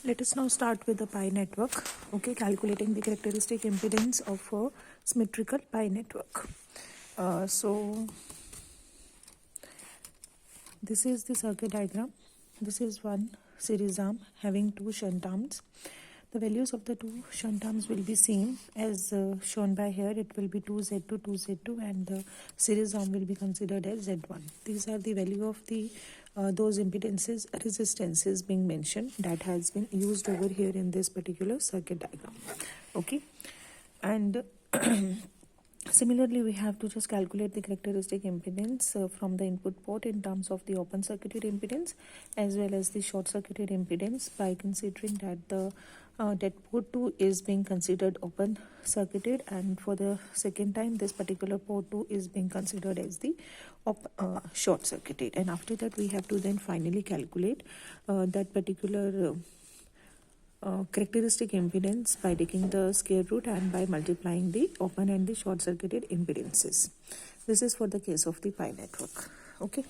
Let us now start with the pi network. Okay, calculating the characteristic impedance of a symmetrical pi network. So this is the circuit diagram. This is one series arm having two shunt arms. The values of the two shunt arms will be same as shown by here. It will be 2Z2, 2Z2, and the series arm will be considered as Z1. These are the value of the those impedances, resistances being mentioned that has been used over here in this particular circuit diagram. Okay, and similarly, we have to just calculate the characteristic impedance from the input port in terms of the open circuited impedance as well as the short circuited impedance by considering that the that port 2 is being considered open circuited, and for the second time this particular port 2 is being considered as the short circuited, and after that we have to then finally calculate that particular characteristic impedance by taking the square root and by multiplying the open and the short circuited impedances. This is for the case of the pi network. Okay,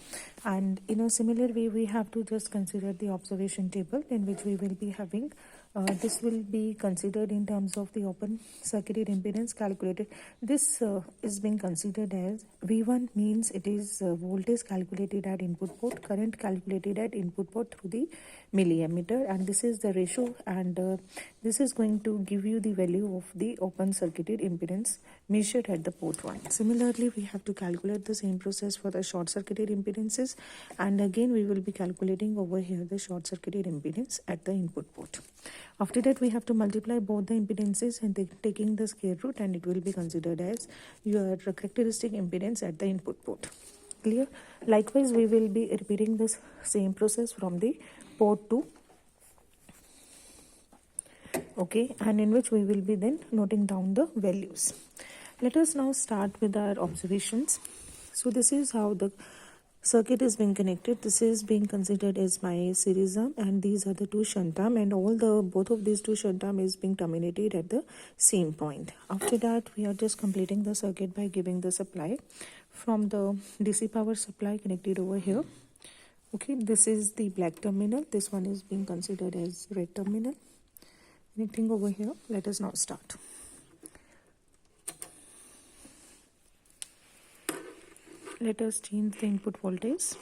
and in a similar way we have to just consider the observation table in which we will be having this will be considered in terms of the open circuited impedance calculated. This is being considered as V1, means it is voltage calculated at input port, current calculated at input port through the milliammeter, and this is the ratio, and this is going to give you the value of the open circuited impedance measured at the port 1. Similarly, we have to calculate the same process for the short circuited impedances, and again we will be calculating over here the short circuited impedance at the input port. After that we have to multiply both the impedances and taking the square root, and it will be considered as your characteristic impedance at the input port. Clear? Likewise, we will be repeating this same process from the port 2. Okay, and in which we will be then noting down the values. Let us now start with our observations. So this is how the circuit is being connected. This is being considered as my series arm, and these are the two shunt arm, and both of these two shunt arm is being terminated at the same point. After that we are just completing the circuit by giving the supply from the DC power supply connected over here. Okay, this is the black terminal, this one is being considered as red terminal. Anything over here? Let us now start. Let us change the input voltage.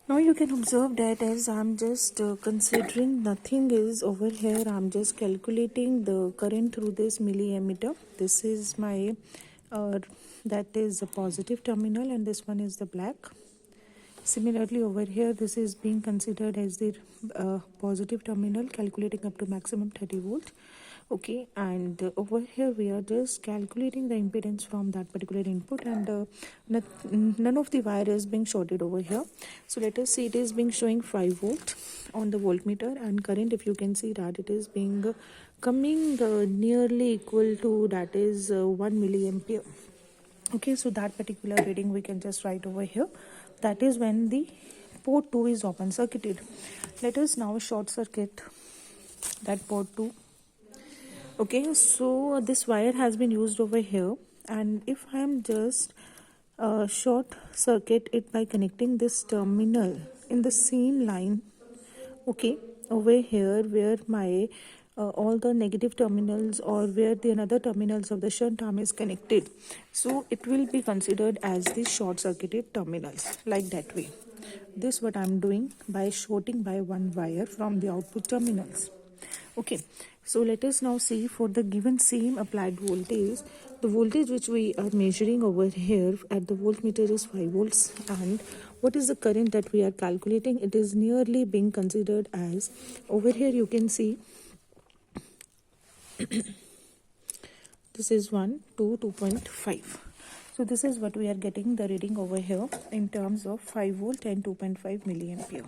Now you can observe that as I'm just considering nothing is over here, I'm just calculating the current through this milliammeter. This is my that is a positive terminal, and this one is the black. Similarly over here this is being considered as the positive terminal, calculating up to maximum 30 volt. Okay, and over here we are just calculating the impedance from that particular input, and none of the wire is being shorted over here. So let us see, it is being showing 5 volt on the voltmeter, and current, if you can see that it is being coming nearly equal to, that is 1 milliampere. Okay, so that particular reading we can just write over here. That is when the port 2 is open circuited. Let us now short circuit that port 2. Okay, so this wire has been used over here, and if I am just short circuit it by connecting this terminal in the same line, okay, over here where my all the negative terminals or where the another terminals of the shunt arm is connected, so it will be considered as the short circuited terminals, like that way. This what I'm doing by shorting by one wire from the output terminals. Okay, so let us now see for the given same applied voltage, the voltage which we are measuring over here at the voltmeter is 5 volts, and what is the current that we are calculating? It is nearly being considered as, over here you can see this is 1 to 2.5. So this is what we are getting the reading over here in terms of 5 volt and 2.5 milliampere.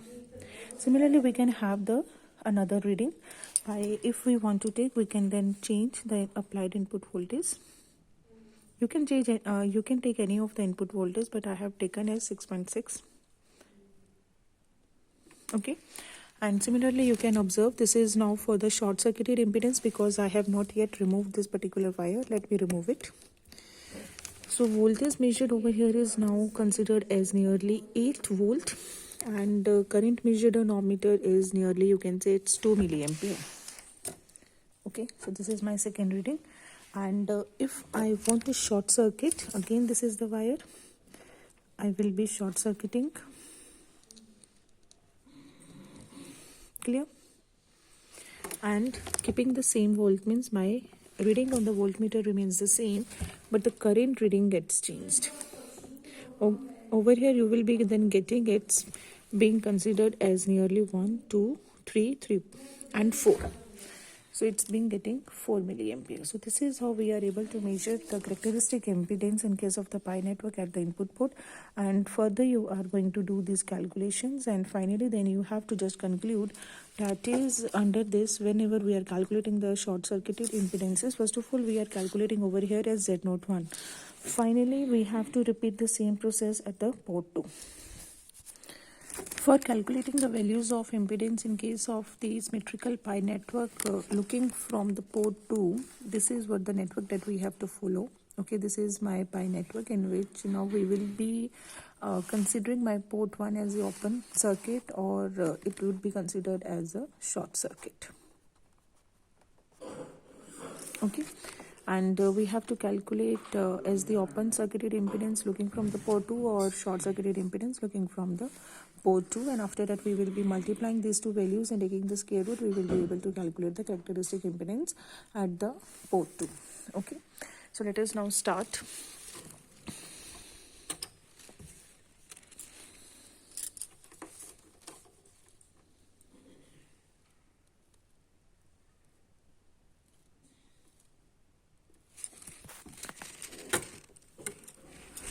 Similarly, we can have the another reading by, if we want to take, we can then change the applied input voltage. You can change you can take any of the input voltage, but I have taken as 6.6. Okay, And similarly, you can observe this is now for the short circuited impedance, because I have not yet removed this particular wire. Let me remove it. So voltage measured over here is now considered as nearly 8 volt, and current measured on ohmmeter is nearly, you can say it's 2 milliampere. Okay, so this is my second reading. And if I want to short circuit, again this is the wire, I will be short circuiting. Clear? And keeping the same volt means my reading on the voltmeter remains the same, but the current reading gets changed. Over here you will be then getting it's being considered as nearly 1, 2, 3 and 4. So it's been getting 4 milliampere. So this is how we are able to measure the characteristic impedance in case of the pi network at the input port. And further you are going to do these calculations, and finally then you have to just conclude that is under this, whenever we are calculating the short circuited impedances, first of all we are calculating over here as Z01. Finally we have to repeat the same process at the port 2. For calculating the values of impedance in case of the symmetrical pi network, looking from the port 2, this is what the network that we have to follow. Okay, this is my pi network, in which now we will be considering my port 1 as the open circuit, or it would be considered as a short circuit. Okay, and we have to calculate as the open circuited impedance looking from the port 2, or short circuited impedance looking from the port 2, and after that we will be multiplying these two values and taking the square root. We will be able to calculate the characteristic impedance at the port 2. Okay, so let us now start.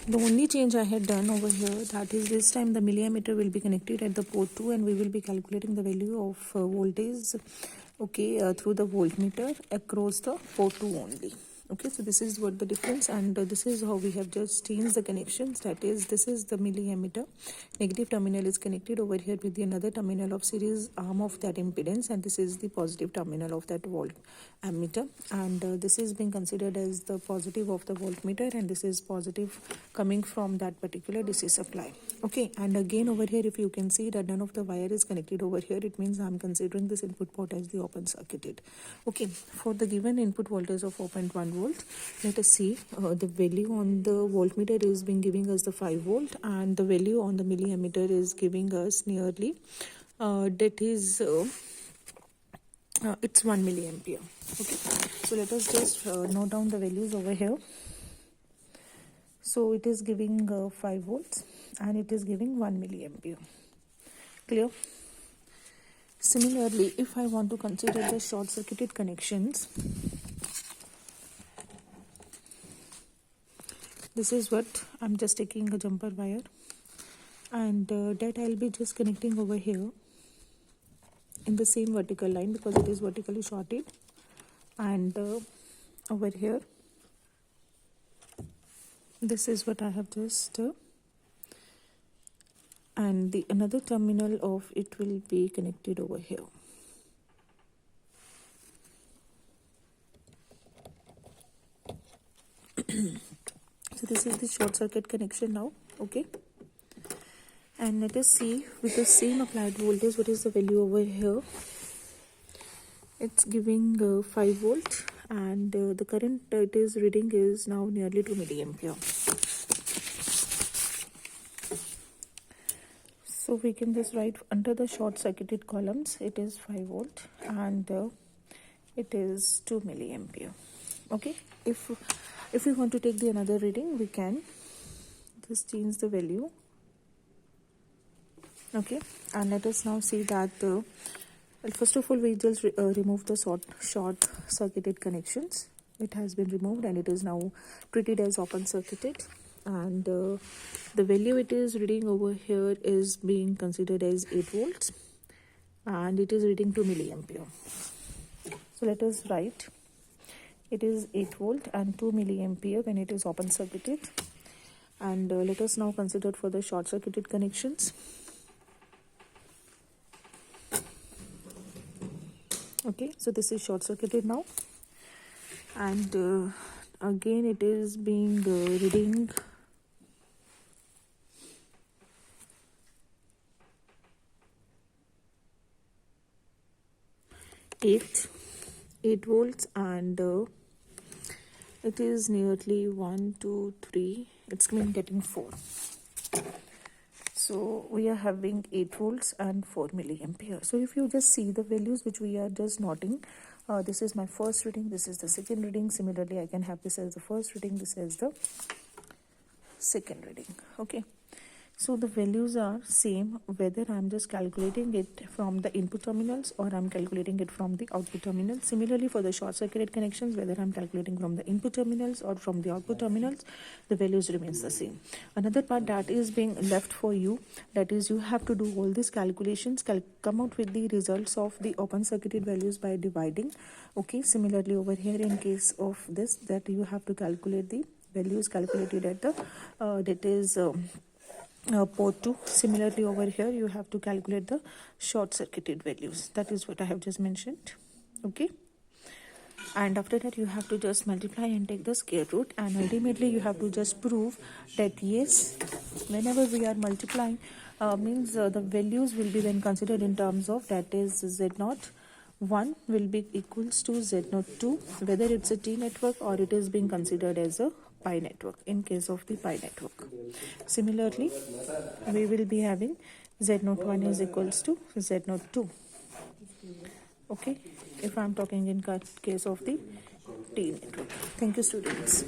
The only change I had done over here, that is this time the milliammeter will be connected at the port 2, and we will be calculating the value of voltage, okay, through the voltmeter across the port 2 only. Okay, so this is what the difference, and this is how we have just changed the connections. That is, this is the milliammeter, negative terminal is connected over here with the another terminal of series arm of that impedance, and this is the positive terminal of that volt ammeter, and this is being considered as the positive of the voltmeter, and this is positive coming from that particular DC supply. Okay, and again over here if you can see that none of the wire is connected over here, it means I'm considering this input port as the open circuited. Okay, for the given input voltage of 4.1 volt, let us see the value on the voltmeter is being giving us the 5 volt, and the value on the milliammeter is giving us nearly that is it's 1 milliampere. Okay, so let us just note down the values over here. So it is giving 5 volts and it is giving 1 milliampere. Clear? Similarly, if I want to consider the short circuited connections, this is what I'm just taking a jumper wire, and that I'll be just connecting over here in the same vertical line because it is vertically shorted, and over here this is what I have just and the another terminal of it will be connected over here. So this is the short circuit connection now. Okay, and let us see with the same applied voltage what is the value over here. It's giving 5 volt, and the current it is reading is now nearly 2 milliampere. So we can just write under the short circuited columns it is 5 volt and it is 2 milliampere. Okay, if we want to take the another reading, we can just change the value. Okay, and let us now see that first of all we just remove the short circuited connections. It has been removed and it is now treated as open circuited, and the value it is reading over here is being considered as 8 volts and it is reading 2 milliampere. So let us write it is 8 volt and 2 milliampere when it is open circuited, and let us now consider for the short circuited connections. Okay, so this is short circuited now, and again it is being reading 8 volts, and it is nearly 1 2 3, it's been getting 4. So we are having 8 volts and 4 milliampere. So if you just see the values which we are just noting, this is my first reading, this is the second reading. Similarly, I can have this as the first reading, this as the second reading. Okay, so the values are same whether I'm just calculating it from the input terminals or I'm calculating it from the output terminals. Similarly, for the short circuited connections, whether I'm calculating from the input terminals or from the output terminals, the values remains the same. Another part that is being left for you, that is you have to do all these calculations, come out with the results of the open circuited values by dividing. Okay, similarly over here in case of this, that you have to calculate the values calculated at the that is port 2. Similarly over here you have to calculate the short circuited values. That is what I have just mentioned. Okay, and after that you have to just multiply and take the square root, and ultimately you have to just prove that yes, whenever we are multiplying means the values will be then considered in terms of, that is z0 1 will be equals to z0 2, whether it's a T network or it is being considered as a pi network in case of the pi network. Similarly, we will be having z0 1 is equals to z0 2. Okay, if I'm talking in case of the T network. Thank you, students.